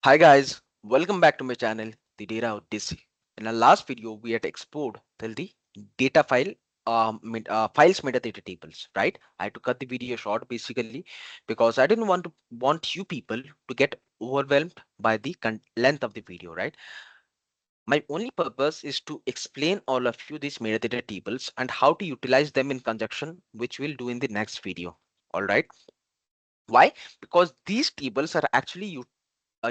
Hi guys, welcome back to my channel, the Data Odyssey. In our last video, we had explored till the data files metadata tables, right? I had to cut the video short basically because I didn't want you people to get overwhelmed by the length of the video, right? My only purpose is to explain all of you these metadata tables and how to utilize them in conjunction, which we'll do in the next video. All right. Why? Because these tables are actually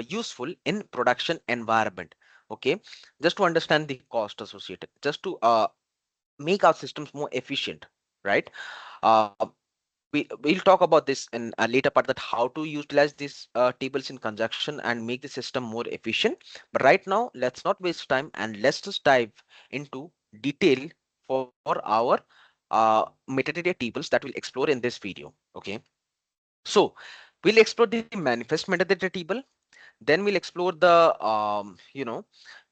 useful in production environment. Okay, just to understand the cost associated, just to make our systems more efficient, right? uh, we'll talk about this in a later part, that how to utilize these tables in conjunction and make the system more efficient. But right now, let's not waste time and let's just dive into detail for our metadata tables that we'll explore in this video. Okay, so we'll explore the manifest metadata table. Then we'll explore the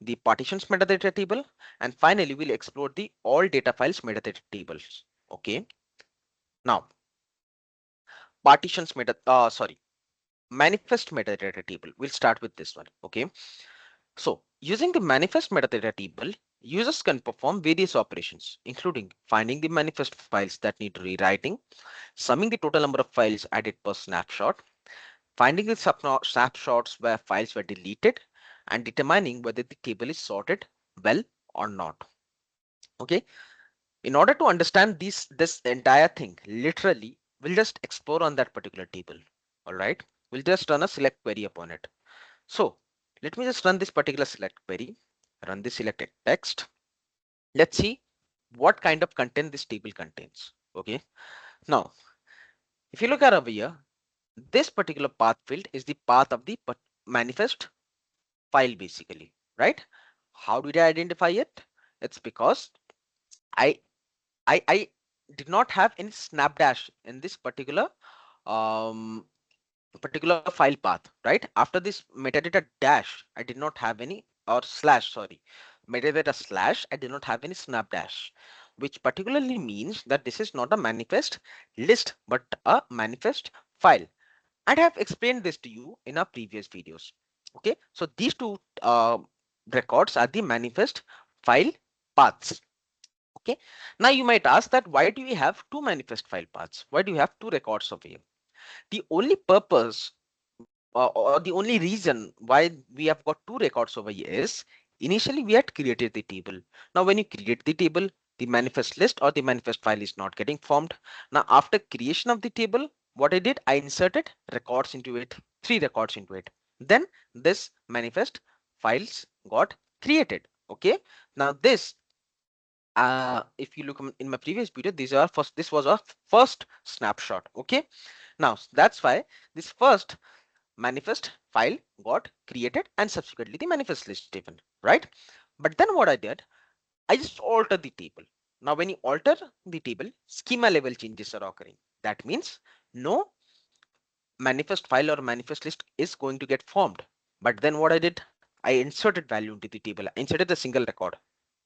the partitions metadata table, and finally we'll explore the all data files metadata tables. Okay, now partitions meta sorry manifest metadata table. We'll start with this one. Okay, so using the manifest metadata table, users can perform various operations, including finding the manifest files that need rewriting, summing the total number of files added per snapshot, finding the snapshots where files were deleted, and determining whether the table is sorted well or not. Okay, in order to understand this entire thing literally, we'll just explore on that particular table. All right, we'll just run a select query upon it. So let me just run this particular select query, run the selected text. Let's see what kind of content this table contains. Okay, now if you look at over here, this particular path field is the path of the manifest file basically, right? How did I identify it? It's because I I did not have any snapdash in this um particular file path, right? After this metadata dash, I did not have any, or slash, sorry, metadata slash, I did not have any snapdash, which particularly means that this is not a manifest list but a manifest file. And I have explained this to you in our previous videos. Okay, so these two records are the manifest file paths. Okay, now you might ask that why do we have two manifest file paths? Why do we have two records of here? The only purpose or the only reason why we have got two records over here is initially we had created the table. Now, when you create the table, the manifest list or the manifest file is not getting formed. Now, after creation of the table, what I did, I inserted records into it, three records into it. Then this manifest files got created. Okay. Now this, if you look in my previous video, this was our first snapshot. Okay. Now that's why this first manifest file got created and subsequently the manifest list even, right? But then what I did, I just altered the table. Now when you alter the table, schema level changes are occurring. That means no manifest file or manifest list is going to get formed. But then what I did, I inserted value into the table. I inserted a single record.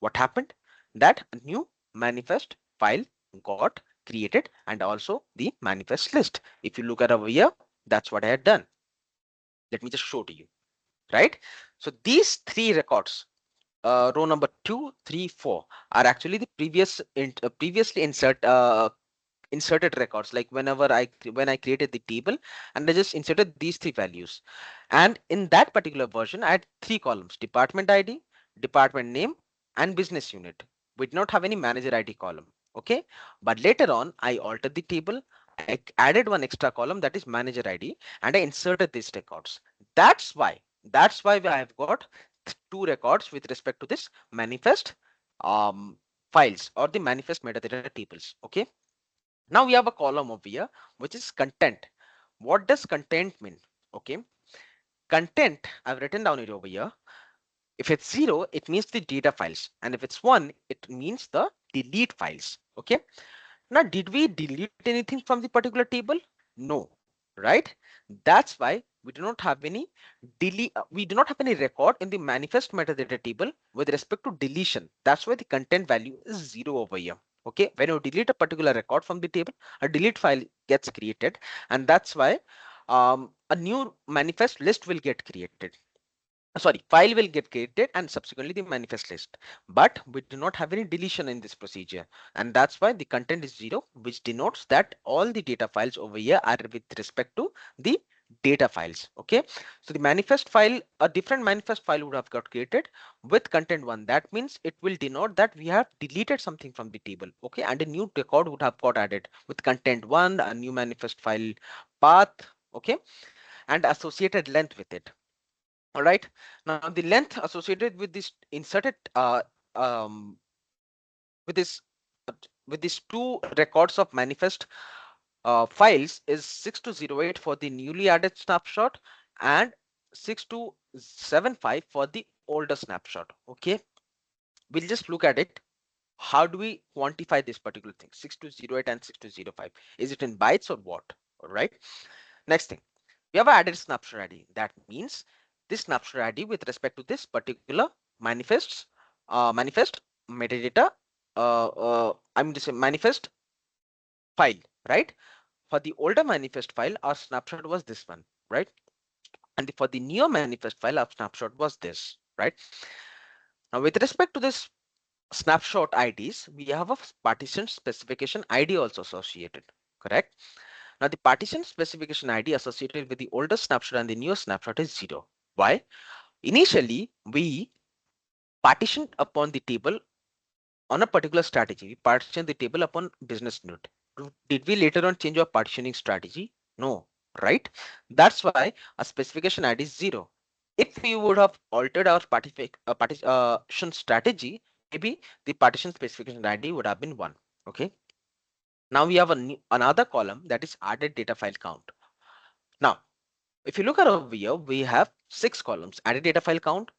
What happened? That a new manifest file got created and also the manifest list. If you look at over here, that's what I had done. Let me just show to you, right? So these three records, row number 2, 3, 4, are actually the previously inserted records. Like when I created the table and I just inserted these three values, and in that particular version I had three columns: department ID, department name, and business unit. We did not have any manager ID column. Okay, but later on I altered the table. I added one extra column, that is manager ID, and I inserted these records. That's why I have got two records with respect to this manifest um, files or the manifest metadata tables. Okay, now we have a column over here which is content. What does content mean? Okay, content, I've written down it over here. If it's 0, it means the data files, and if it's 1, it means the delete files. Okay, now did we delete anything from the particular table? No, right? That's why we do not have any we do not have any record in the manifest metadata table with respect to deletion. That's why the content value is 0 over here. Okay, when you delete a particular record from the table, a delete file gets created, and that's why a new manifest list will get created. Sorry, file will get created and subsequently the manifest list, but we do not have any deletion in this procedure, and that's why the content is 0, which denotes that all the data files over here are with respect to the data files. Okay, so the manifest file, a different manifest file would have got created with content 1. That means it will denote that we have deleted something from the table. Okay, and a new record would have got added with content 1, a new manifest file path. Okay, and associated length with it. All right, now the length associated with this inserted um, with this uh, with these two records of manifest files is 6208 for the newly added snapshot and 6275 for the older snapshot. Okay, we'll just look at it. How do we quantify this particular thing, 6208 and 6205? Is it in bytes or what? All right, next thing, we have added snapshot ID. That means this snapshot ID with respect to this particular manifest metadata, I mean to say manifest file, right? For the older manifest file, our snapshot was this one, right? And for the newer manifest file, our snapshot was this, right? Now, with respect to this snapshot IDs, we have a partition specification ID also associated, correct? Now, the partition specification ID associated with the older snapshot and the newer snapshot is 0. Why? Initially, we partitioned upon the table on a particular strategy. We partitioned the table upon business unit. Did we later on change our partitioning strategy? No, right? That's why a specification ID is 0. If we would have altered our partition strategy, maybe the partition specification ID would have been 1. Okay. Now we have another column that is added data file count. Now, if you look at over here, we have 6 columns: added data file count,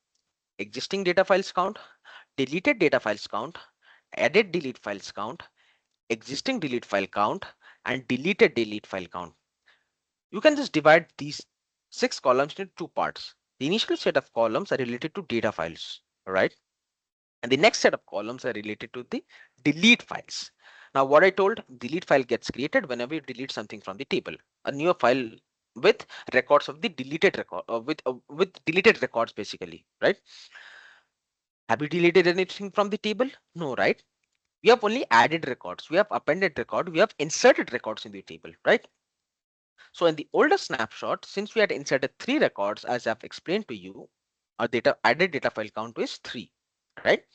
existing data files count, deleted data files count, added delete files count, existing delete file count, and deleted delete file count. You can just divide these 6 columns into 2 parts. The initial set of columns are related to data files, right? And the next set of columns are related to the delete files. Now, what I told, delete file gets created whenever you delete something from the table. A new file with records of the deleted record, with deleted records basically, right? Have you deleted anything from the table? No, right? We have only added records, we have appended record, we have inserted records in the table, right? So in the older snapshot, since we had inserted 3 records, as I've explained to you, our added data file count is 3, right?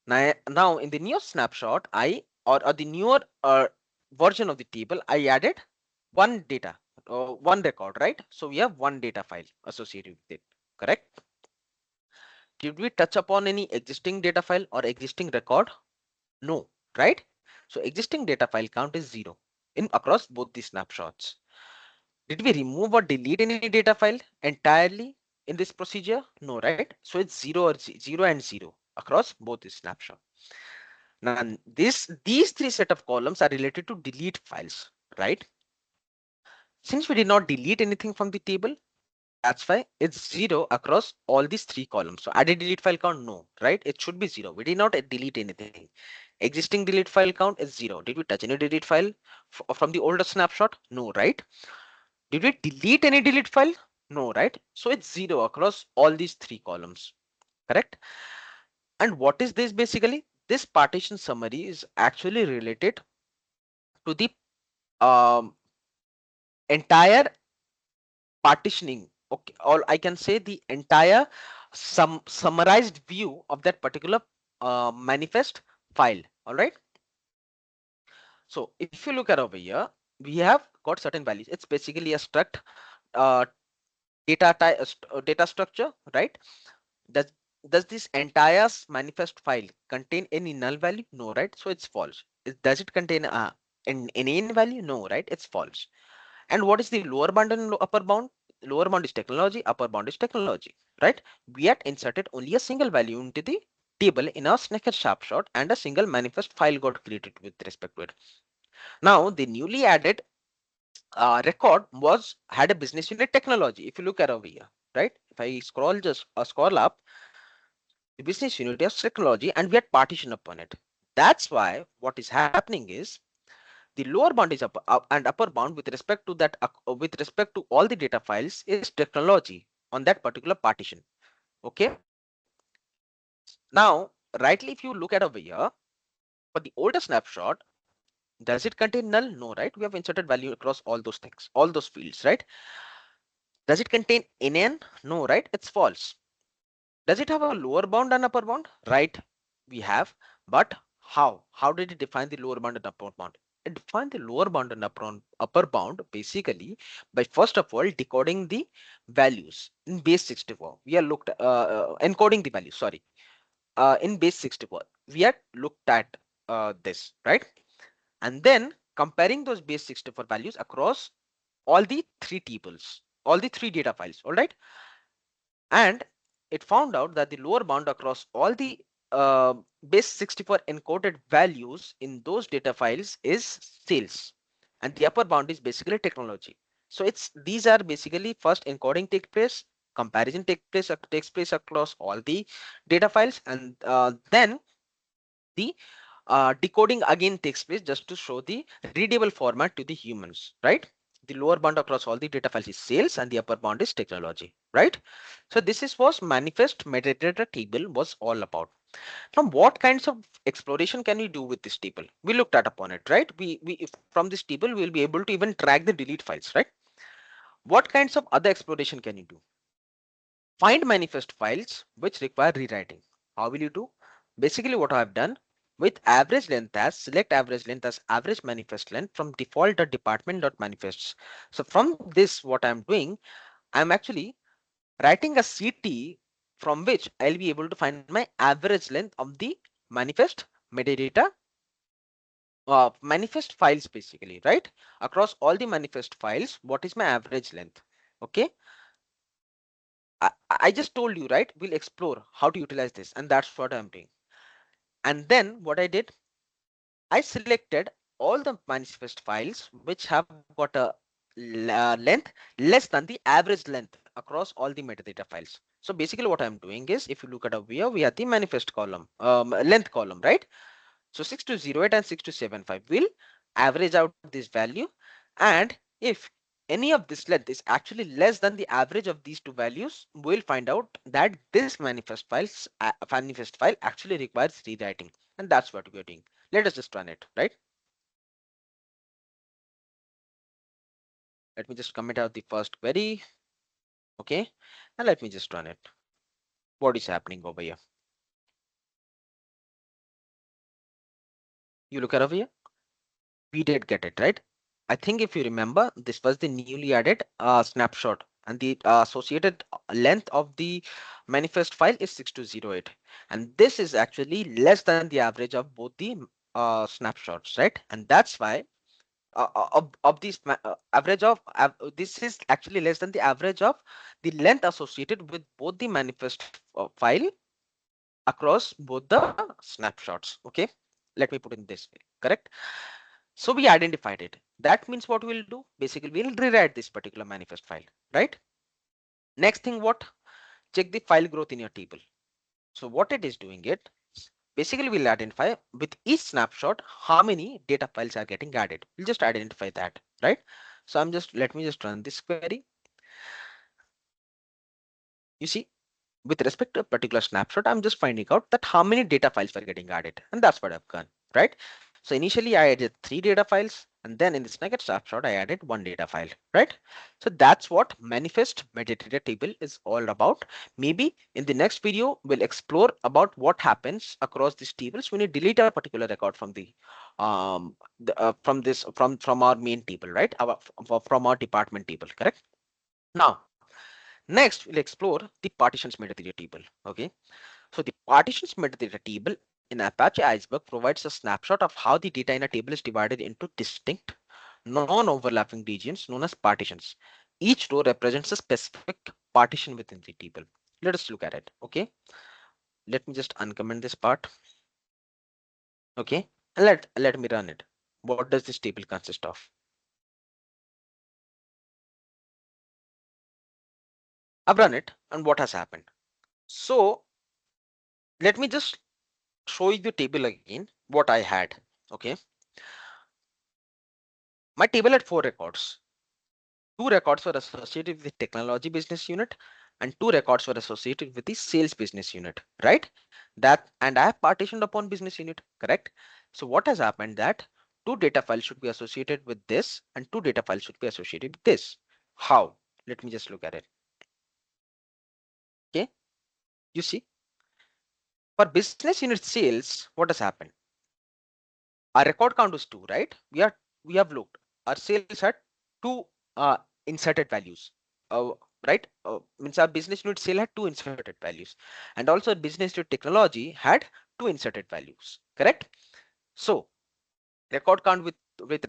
Now in the new snapshot, or the newer version of the table, I added one record, right? So we have one data file associated with it, correct? Did we touch upon any existing data file or existing record? No, right? So existing data file count is 0 in across both the snapshots. Did we remove or delete any data file entirely in this procedure? No, right? So it's 0 and 0 across both the snapshot. Now these 3 set of columns are related to delete files, right? Since we did not delete anything from the table, that's why it's 0 across all these 3 columns. So added delete file count, no, right? It should be 0. We did not delete anything. Existing delete file count is 0. Did we touch any delete file from the older snapshot? No, right? Did we delete any delete file? No, right? So it's 0 across all these 3 columns, correct? And what is this basically? This partition summary is actually related to the um, entire partitioning, okay, or I can say the entire summarized view of that particular manifest file. All right. So if you look at over here, we have got certain values. It's basically a struct uh, data structure, right? Does does this entire manifest file contain any null value? No, right? So it's false. Does it contain any value? No, right? It's false. And what is the lower bound and upper bound? Lower bound is technology, upper bound is technology, right? We had inserted only a single value into the table in our snapshot snapshot, and a single manifest file got created with respect to it. Now the newly added record had a business unit technology. If you look at over here, right? If I scroll up, the business unit has technology, and we had partition upon it. That's why what is happening is the lower bound is and upper bound with respect to that with respect to all the data files is technology on that particular partition. Okay. Now, rightly, if you look at over here, for the older snapshot, does it contain null? No, right? We have inserted value across all those things, all those fields, right? Does it contain NN? No, right? It's false. Does it have a lower bound and upper bound? Right, we have. But how? How did it define the lower bound and upper bound? It defined the lower bound and upper bound basically by first of all decoding the values in base 64. We are looked encoding the values. Sorry, in base 64 we had looked at this, right? And then comparing those base 64 values across all the three tables, all the three data files. All right, and it found out that the lower bound across all the base 64 encoded values in those data files is sales, and the upper bound is basically technology. So it's these are basically first encoding takes place, comparison takes place across all the data files, and then the decoding again takes place just to show the readable format to the humans, right? The lower bound across all the data files is sales and the upper bound is technology, right? So this is what manifest metadata table was all about. Now, what kinds of exploration can we do with this table? We looked at upon it, right? From this table, we'll be able to even track the delete files, right? What kinds of other exploration can you do? Find manifest files which require rewriting. How will you do? Basically what I have done, with average length as select average length as average manifest length from default.department.manifests. So from this what I'm doing, I'm actually writing a CT from which I'll be able to find my average length of the manifest metadata manifest files basically, right? Across all the manifest files, what is my average length? Okay, I just told you, right? We'll explore how to utilize this, and that's what I'm doing. And then what I did, I selected all the manifest files which have got a length less than the average length across all the metadata files. So basically what I'm doing is, if you look at over here, we have the manifest column, length column, right? So 6208 and 6275 will average out this value, and if any of this length is actually less than the average of these two values, we'll find out that this manifest file actually requires rewriting, and that's what we're doing. Let us just run it, right? Let me just comment out the first query. Okay, and let me just run it. What is happening over here? You look at over here, we did get it, right? I think if you remember, this was the newly added snapshot, and the associated length of the manifest file is 6208, and this is actually less than the average of both the snapshots, right? And that's why of these average of this is actually less than the average of the length associated with both the manifest file across both the snapshots. Okay, let me put in this way, correct? So we identified it. That means what we'll do, basically we'll rewrite this particular manifest file, right? Next thing, what? Check the file growth in your table. So what it is doing it, basically we'll identify with each snapshot how many data files are getting added. We'll just identify that, right? So let me just run this query. You see, with respect to a particular snapshot, I'm just finding out that how many data files were getting added, and that's what I've done, right? So initially I added 3 data files, and then in this next snapshot I added 1 data file, right? So that's what manifest metadata table is all about. Maybe in the next video we'll explore about what happens across these tables when you delete a particular record from from our main table, right? From our department table, correct? Now, next, we'll explore the partitions metadata table. Okay, so the partitions metadata table in Apache Iceberg provides a snapshot of how the data in a table is divided into distinct, non-overlapping regions known as partitions. Each row represents a specific partition within the table. Let us look at it. Okay, let me just uncomment this part. Okay, and let me run it. What does this table consist of? I've run it, and what has happened? So let me just show you the table again, what I had. Okay, My table had 4 records. 2 records were associated with the technology business unit and 2 records were associated with the sales business unit, right? That, and I have partitioned upon business unit, correct? So what has happened that 2 data files should be associated with this and 2 data files should be associated with this. How? Let me just look at it. Okay, you see, for business unit sales, what has happened? Our record count was 2, right? We have looked. Our sales had 2 inserted values. Uh, right? Means our business unit sale had 2 inserted values, and also business unit technology had 2 inserted values. Correct? So record count with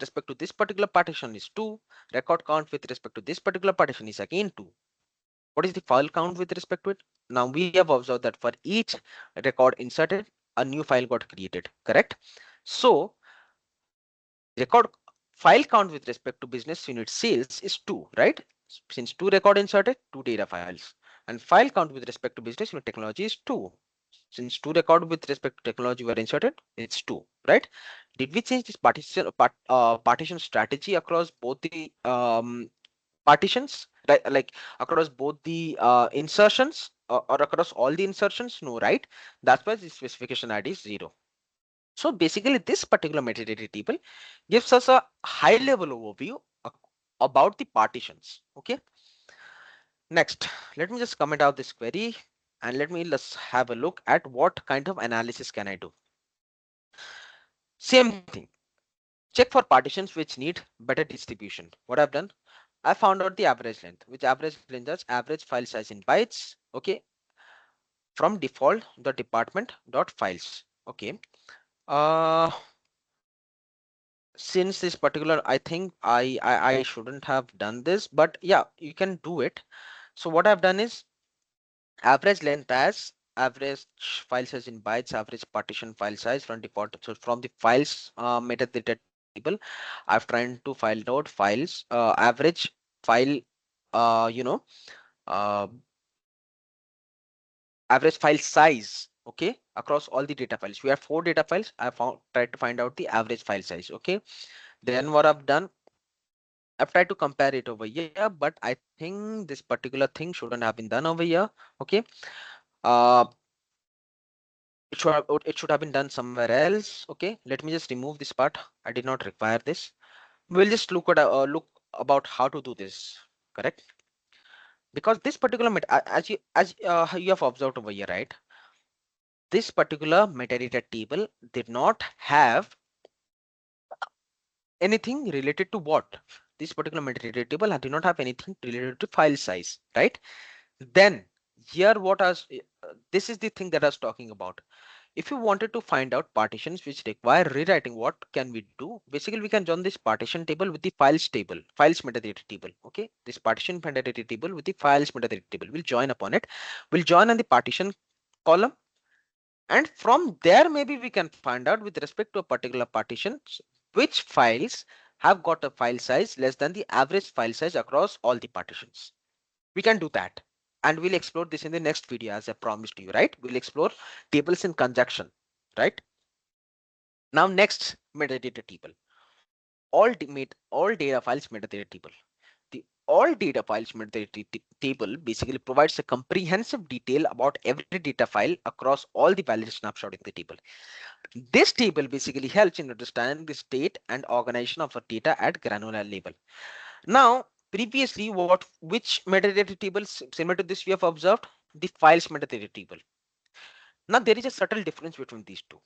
respect to this particular partition is 2. Record count with respect to this particular partition is again 2. What is the file count with respect to it? Now we have observed that for each record inserted, a new file got created. Correct? So record file count with respect to business unit sales is 2, right? Since 2 record inserted, 2 data files. And file count with respect to business unit technology is 2. Since 2 record with respect to technology were inserted, it's 2, right? Did we change this partition strategy across both the partitions, right? Like across both the insertions or across all the insertions? No, right? That's why the specification ID is 0. So basically this particular metadata table gives us a high level overview about the partitions. Okay. Next, let me just comment out this query and let's have a look at what kind of analysis can I do. Same thing. Check for partitions which need better distribution. What I've done, I found out the average length, which average length is average file size in bytes. Okay. From default the department dot files. Okay. Uh, since this particular, I think I shouldn't have done this, but yeah, you can do it. So what I've done is average length as average file size in bytes, average partition file size from default. So from the files metadata table, I've tried to find out files average file uh, average file size, okay, across all the data files. We have 4 data files. I found tried to find out the average file size. Okay, then what I've done, I've tried to compare it over here, but I think this particular thing shouldn't have been done over here. Okay. Uh, it should have been done somewhere else. Okay. Let me just remove this part. I did not require this. We'll just look about how to do this. Correct. Because this particular as you have observed over here, right? This particular metadata table did not have anything related to what? This particular metadata table did not have anything related to file size, right? Then here this is the thing that I was talking about. If you wanted to find out partitions which require rewriting, what can we do? Basically, we can join this partition table with the files metadata table. Okay, this partition metadata table with the files metadata table. We'll join upon it. We'll join on the partition column, and from there maybe we can find out with respect to a particular partition which files have got a file size less than the average file size across all the partitions. We can do that, and we'll explore this in the next video as I promised you, right? We'll explore tables in conjunction, right? Now next, metadata table. All data files metadata table. The all data files metadata table basically provides a comprehensive detail about every data file across all the valid snapshot in the table. This table basically helps in understanding the state and organization of a data at granular level. Now, previously, which metadata tables similar to this we have observed? The files metadata table. Now, there is a subtle difference between these two.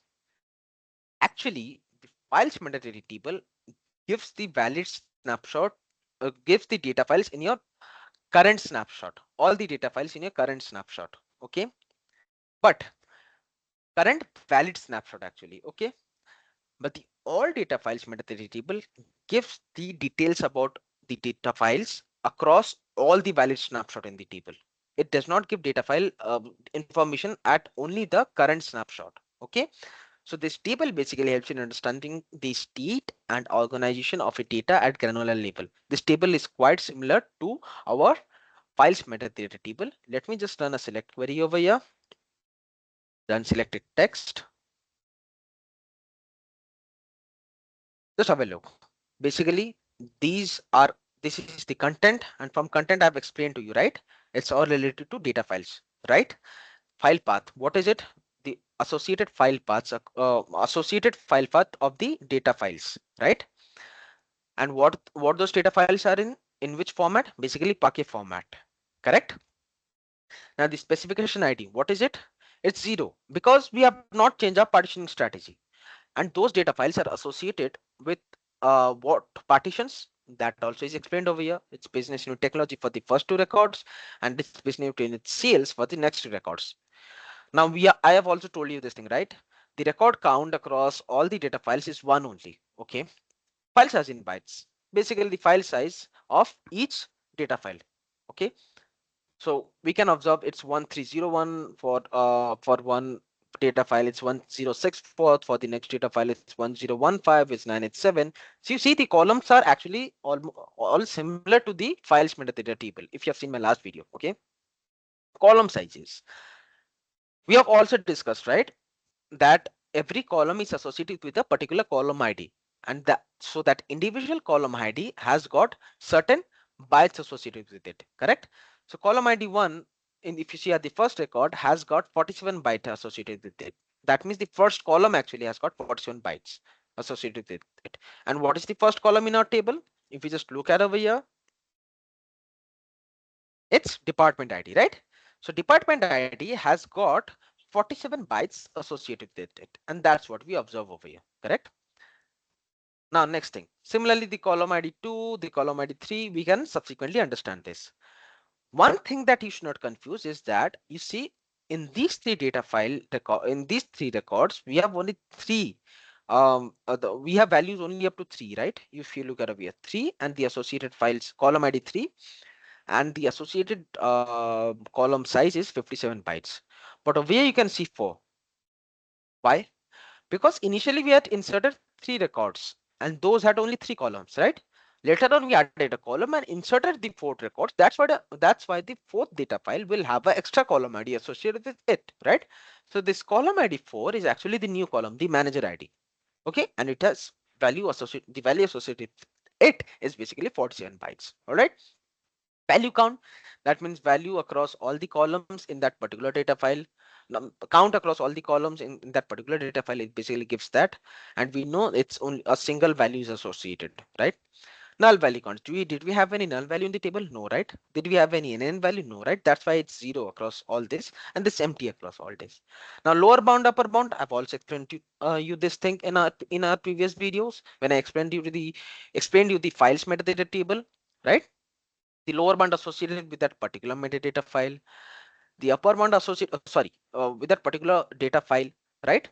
Actually, the files metadata table gives the valid snapshot, gives the data files in your current snapshot, all the data files in your current snapshot. Okay, but current valid snapshot actually. Okay, but the all data files metadata table gives the details about the data files across all the valid snapshot in the table. It does not give data file information at only the current snapshot. Okay, so this table basically helps in understanding the state and organization of a data at granular level. This table is quite similar to our files metadata table. Let me just run a select query over here. Run selected text. Just have a look. Basically, these are this is the content, and from content I've explained to you, right? It's all related to data files, right? File path, what is it? The associated file paths, associated file path of the data files, right? And what those data files are in which format? Basically Parquet format, correct? Now the specification ID, what is it? It's 0 because we have not changed our partitioning strategy. And those data files are associated with what partitions, that also is explained over here. It's business unit technology for the first two records, and this business unit sales for the next two records. Now I have also told you this thing, right? The record count across all the data files is one only. Okay, file size in bytes, basically the file size of each data file. Okay, so we can observe it's 1301 for one data file, it's 1064 for the next data file, it's 1015, it's 987. So you see the columns are actually all similar to the files metadata table if you have seen my last video. Okay, column sizes we have also discussed, right? That every column is associated with a particular column ID, and that so that individual column ID has got certain bytes associated with it, correct? So column ID 1, if you see at the first record, has got 47 bytes associated with it. That means the first column actually has got 47 bytes associated with it. And what is the first column in our table? If you just look at over here, it's department ID, right? So department ID has got 47 bytes associated with it, and that's what we observe over here, correct? Now next thing, similarly the column ID 2, the column ID 3, we can subsequently understand this. One thing that you should not confuse is that you see in these three data file in these three records we have only three, we have values only up to 3, right? If you look at over here 3 and the associated files column ID 3, and the associated column size is 57 bytes, but over here you can see 4. Why? Because initially we had inserted 3 records and those had only 3 columns, right? Later on we added a column and inserted the fourth records. That's why the fourth data file will have an extra column ID associated with it, right? So this column ID 4 is actually the new column, the manager ID. Okay, and it has the value associated with it is basically 47 bytes. All right, value count, that means value across all the columns in that particular data file. Count across all the columns in that particular data file, it basically gives that, and we know it's only a single value is associated, right? Null value count, did we have any null value in the table? No, right? Did we have any NN value? No, right? That's why it's 0 across all this, and this empty across all this. Now lower bound, upper bound, I've also explained to you this thing in our previous videos when I explained you the files metadata table, right? The lower bound associated with that particular metadata file, the upper bound associated with that particular data file, right?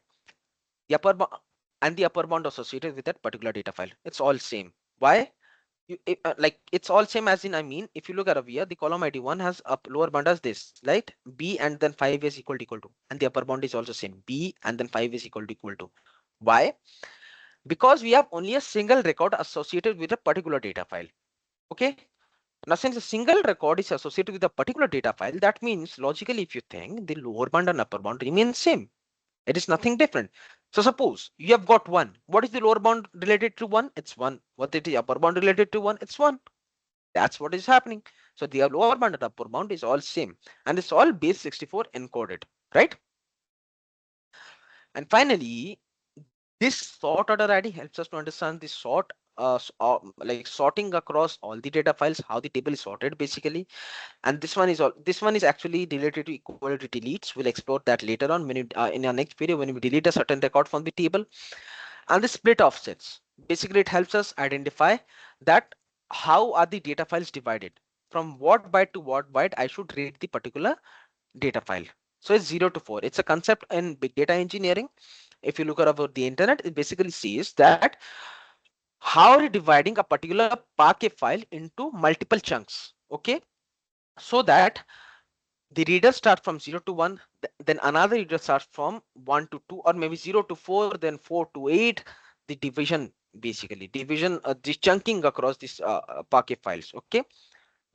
The upper bound and the upper bound associated with that particular data file, it's all same. Why? Like it's all same as in, I mean, if you look at over here, the column ID 1 has up lower bound as this, right? B and then 5 is equal to, and the upper bound is also same, B and then 5 is equal to. Why? Because we have only a single record associated with a particular data file. Okay, now, since a single record is associated with a particular data file, that means logically, if you think, the lower bound and upper bound remain same. It is nothing different. So suppose you have got 1. What is the lower bound related to 1? It's 1. What is the upper bound related to 1? It's 1. That's what is happening. So the lower bound and upper bound is all same, and it's all base 64 encoded, right? And finally, this sort order ID helps us to understand the like sorting across all the data files, how the table is sorted basically. And this one is actually related to equality deletes. We'll explore that later on when in our next video when we delete a certain record from the table. And the split offsets, basically it helps us identify that how are the data files divided, from what byte to what byte I should read the particular data file. So it's 0 to 4. It's a concept in big data engineering. If you look about the internet, it basically says that how are you dividing a particular Parquet file into multiple chunks, okay, so that the reader starts from 0 to 1, then another reader starts from 1 to 2, or maybe 0 to 4, then 4 to 8. The division, basically division, the chunking across these Parquet files, okay,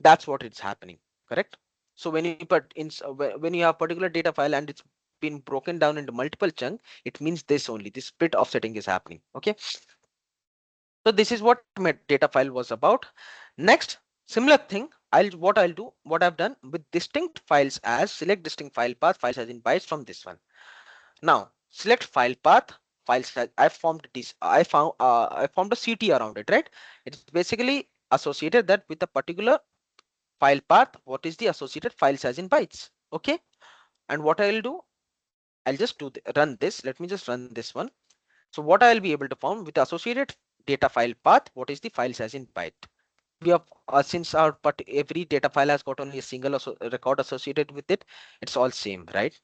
that's what it's happening, correct? So when you put in when you have particular data file and it's been broken down into multiple chunks, it means this only, this split offsetting is happening, okay. So this is what metadata file was about. Next, similar thing, what I've done with distinct files as select distinct file path, file size in bytes from this one. Now select file path, file size. I formed a CT around it, right? It's basically associated that with a particular file path, what is the associated file size in bytes. Okay, and what I'll do, I'll just run this. Let me just run this one. So what I'll be able to form with the associated data file path, what is the file size in byte. We have since every data file has got only a single record associated with it, it's all same, right?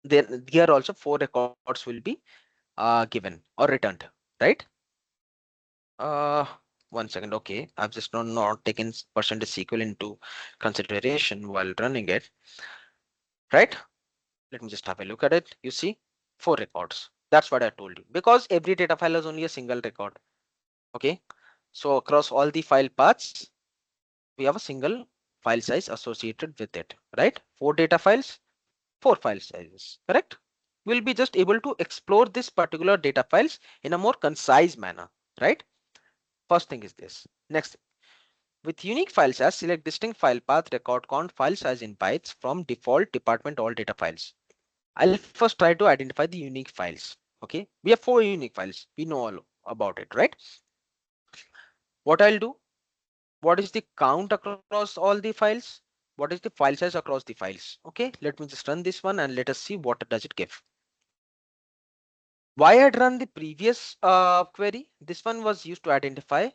Then here also 4 records will be given or returned, right? uh 1 second. Okay, I've just not taken percentage SQL into consideration while running it, right? Let me just have a look at it. You see, 4 records. That's what I told you, because every data file has only a single record. Okay, so across all the file paths we have a single file size associated with it, right? 4 data files, 4 file sizes, correct? We'll be just able to explore this particular data files in a more concise manner, right? First thing is this. Next, with unique file size, select distinct file path, record count, file size in bytes from default department all data files. I'll first try to identify the unique files. Okay, we have 4 unique files. We know all about it, right? What I'll do, what is the count across all the files, what is the file size across the files. Okay, let me just run this one and let us see what does it give. Why I'd run the previous query, this one was used to identify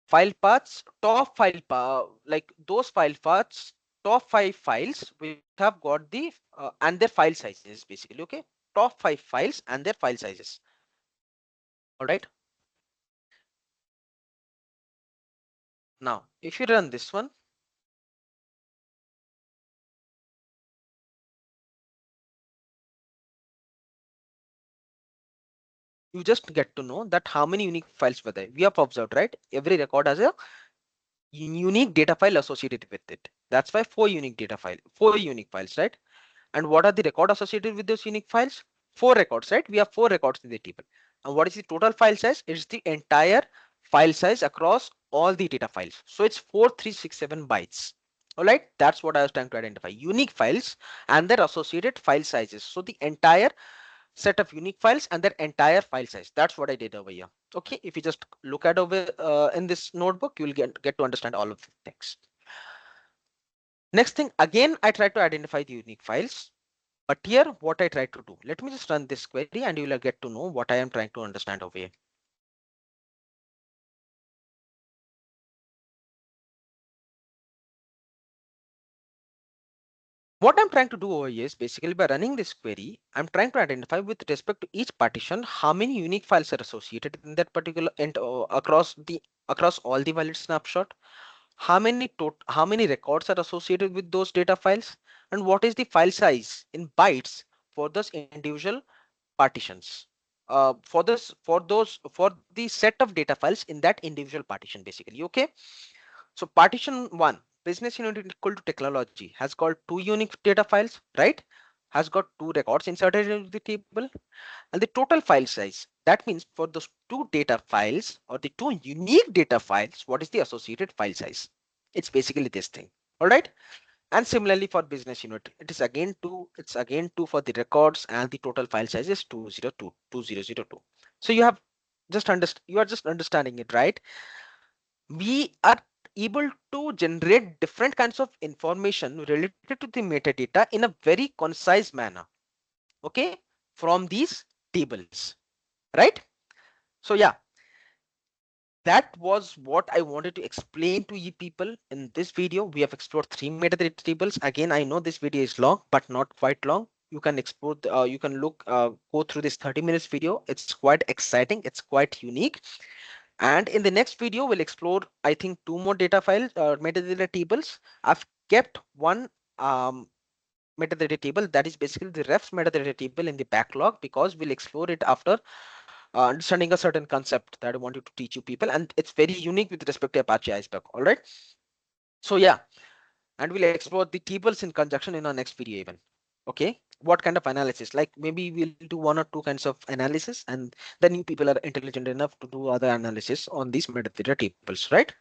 file paths, top file like those file paths, top 5 files which have got the and their file sizes, basically. Okay, top 5 files and their file sizes. All right, now if you run this one, you just get to know that how many unique files were there. We have observed, right? Every record has a unique data file associated with it. That's why 4 unique files, right? And what are the record associated with those unique files? 4 records, right? We have 4 records in the table. And what is the total file size? It's the entire file size across all the data files. So it's 4367 bytes. All right, that's what I was trying to identify. Unique files and their associated file sizes. So the entire set of unique files and their entire file size. That's what I did over here. Okay, if you just look at over in this notebook, you will get to understand all of the things. Next thing, again, I try to identify the unique files. But here, what I try to do, let me just run this query and you will get to know what I am trying to understand over here. What I'm trying to do over here is basically by running this query, I'm trying to identify with respect to each partition how many unique files are associated in that particular across all the valid snapshot, how many records are associated with those data files, and what is the file size in bytes for those individual partitions. For the set of data files in that individual partition, basically. Okay, so partition 1, business unit equal to technology, has got 2 unique data files, right? Has got 2 records inserted into the table, and the total file size, that means for those 2 data files or the 2 unique data files, what is the associated file size? It's basically this thing. All right, and similarly for business unit, it is again 2, it's again 2 for the records, and the total file size is 2002. So you are just understanding it, right? We are able to generate different kinds of information related to the metadata in a very concise manner, okay, from these tables, right? So yeah, that was what I wanted to explain to you people in this video. We have explored 3 metadata tables. Again, I know this video is long, but not quite long. You can explore, you can go through this 30 minutes video. It's quite exciting. It's quite unique. And in the next video, we'll explore, I think, 2 more data files, metadata tables. I've kept one metadata table, that is basically the refs metadata table in the backlog, because we'll explore it after understanding a certain concept that I wanted to teach you people, and it's very unique with respect to Apache Iceberg. All right. So yeah, and we'll explore the tables in conjunction in our next video even. Okay. what kind of analysis, like maybe we'll do one or two kinds of analysis, and then you people are intelligent enough to do other analysis on these metadata tables, right?